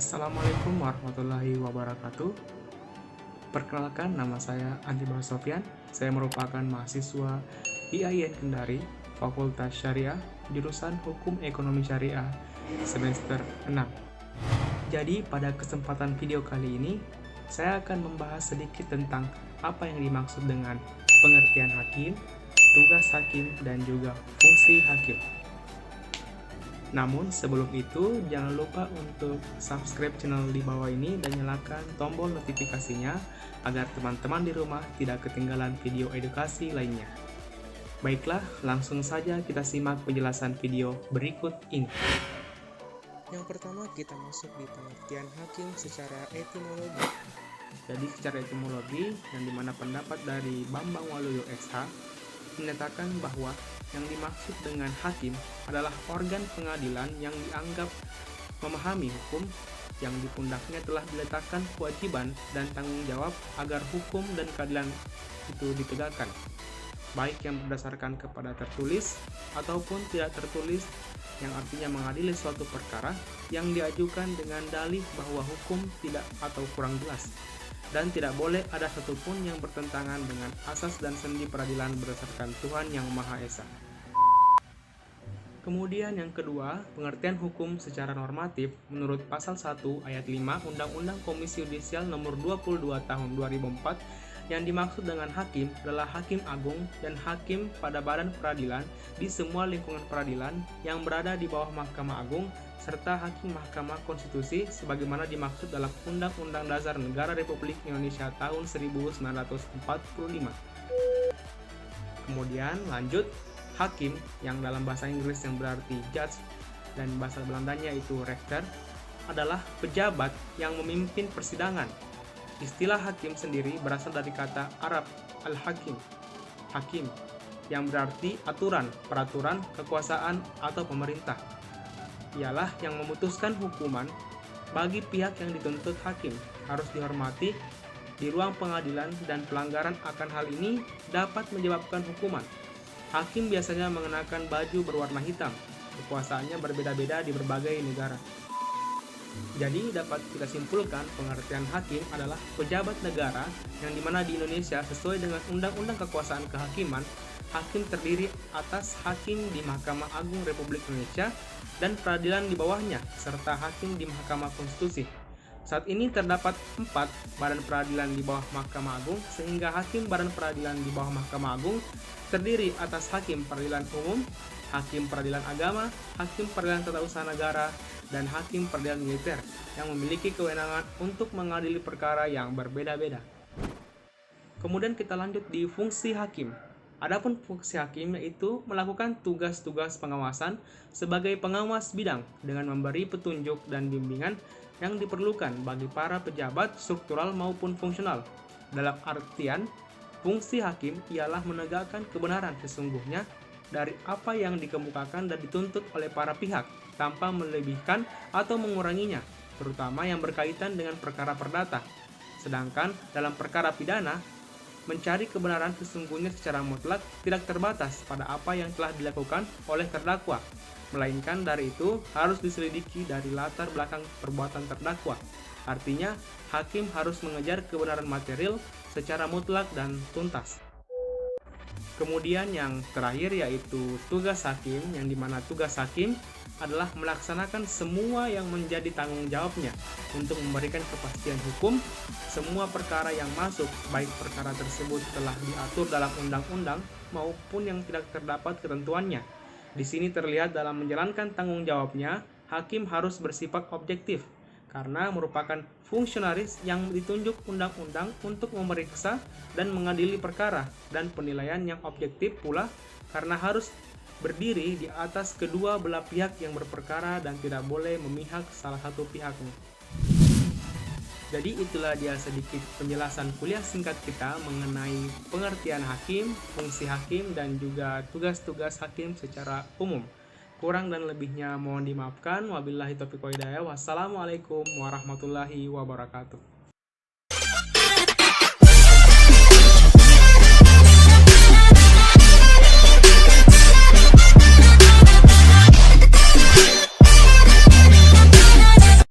Assalamualaikum warahmatullahi wabarakatuh. Perkenalkan, nama saya Andi Bahar Sofyan. Saya merupakan mahasiswa IAIN Kendari, Fakultas Syariah, jurusan Hukum Ekonomi Syariah, semester 6. Jadi, pada kesempatan video kali ini, saya akan membahas sedikit tentang apa yang dimaksud dengan pengertian hakim, tugas hakim, dan juga fungsi hakim. Namun sebelum itu, jangan lupa untuk subscribe channel di bawah ini dan nyalakan tombol notifikasinya agar teman-teman di rumah tidak ketinggalan video edukasi lainnya. Baiklah, langsung saja kita simak penjelasan video berikut ini. Yang pertama, kita masuk di pengertian hakim secara etimologi. Jadi secara etimologi, yang dimana pendapat dari Bambang Waluyo SH menyatakan bahwa yang dimaksud dengan hakim adalah organ pengadilan yang dianggap memahami hukum, yang di pundaknya telah diletakkan kewajiban dan tanggung jawab agar hukum dan keadilan itu ditegakkan, baik yang berdasarkan kepada tertulis ataupun tidak tertulis, yang artinya mengadili suatu perkara yang diajukan dengan dalih bahwa hukum tidak atau kurang jelas, dan tidak boleh ada satupun yang bertentangan dengan asas dan sendi peradilan berdasarkan Tuhan Yang Maha Esa. Kemudian yang kedua, pengertian hukum secara normatif menurut pasal 1 ayat 5 Undang-Undang Komisi Yudisial nomor 22 tahun 2004, yang dimaksud dengan hakim adalah hakim agung dan hakim pada badan peradilan di semua lingkungan peradilan yang berada di bawah Mahkamah Agung, serta hakim Mahkamah Konstitusi sebagaimana dimaksud dalam Undang-Undang Dasar Negara Republik Indonesia tahun 1945. Kemudian lanjut, hakim yang dalam bahasa Inggris yang berarti judge dan bahasa Belandanya itu rechter adalah pejabat yang memimpin persidangan. Istilah hakim sendiri berasal dari kata Arab al-hakim, hakim, yang berarti aturan, peraturan, kekuasaan, atau pemerintah. Ialah yang memutuskan hukuman bagi pihak yang dituntut hakim, harus dihormati di ruang pengadilan, dan pelanggaran akan hal ini dapat menyebabkan hukuman. Hakim biasanya mengenakan baju berwarna hitam. Kekuasaannya berbeda-beda di berbagai negara. Jadi dapat kita simpulkan pengertian hakim adalah pejabat negara yang dimana di Indonesia sesuai dengan Undang-Undang Kekuasaan Kehakiman, hakim terdiri atas hakim di Mahkamah Agung Republik Indonesia dan peradilan di bawahnya, serta hakim di Mahkamah Konstitusi. Saat ini terdapat 4 badan peradilan di bawah Mahkamah Agung, sehingga hakim badan peradilan di bawah Mahkamah Agung terdiri atas hakim peradilan umum, hakim peradilan agama, hakim peradilan tata usaha negara, dan hakim peradilan militer yang memiliki kewenangan untuk mengadili perkara yang berbeda-beda. Kemudian kita lanjut di fungsi hakim. Adapun fungsi hakim yaitu melakukan tugas-tugas pengawasan sebagai pengawas bidang dengan memberi petunjuk dan bimbingan yang diperlukan bagi para pejabat struktural maupun fungsional. Dalam artian, fungsi hakim ialah menegakkan kebenaran sesungguhnya dari apa yang dikemukakan dan dituntut oleh para pihak tanpa melebihkan atau menguranginya, terutama yang berkaitan dengan perkara perdata. Sedangkan dalam perkara pidana, mencari kebenaran sesungguhnya secara mutlak tidak terbatas pada apa yang telah dilakukan oleh terdakwa, melainkan dari itu harus diselidiki dari latar belakang perbuatan terdakwa. Artinya, hakim harus mengejar kebenaran material secara mutlak dan tuntas. Kemudian yang terakhir yaitu tugas hakim, yang dimana tugas hakim adalah melaksanakan semua yang menjadi tanggung jawabnya untuk memberikan kepastian hukum. Semua perkara yang masuk, baik perkara tersebut telah diatur dalam undang-undang maupun yang tidak terdapat ketentuannya. Di sini terlihat dalam menjalankan tanggung jawabnya, hakim harus bersifat objektif karena merupakan fungsionaris yang ditunjuk undang-undang untuk memeriksa dan mengadili perkara, dan penilaian yang objektif pula karena harus berdiri di atas kedua belah pihak yang berperkara dan tidak boleh memihak salah satu pihaknya. Jadi itulah dia sedikit penjelasan kuliah singkat kita mengenai pengertian hakim, fungsi hakim, dan juga tugas-tugas hakim secara umum. Kurang dan lebihnya mohon dimaafkan. Wabillahi taufiq wal hidayah. Wassalamualaikum warahmatullahi wabarakatuh.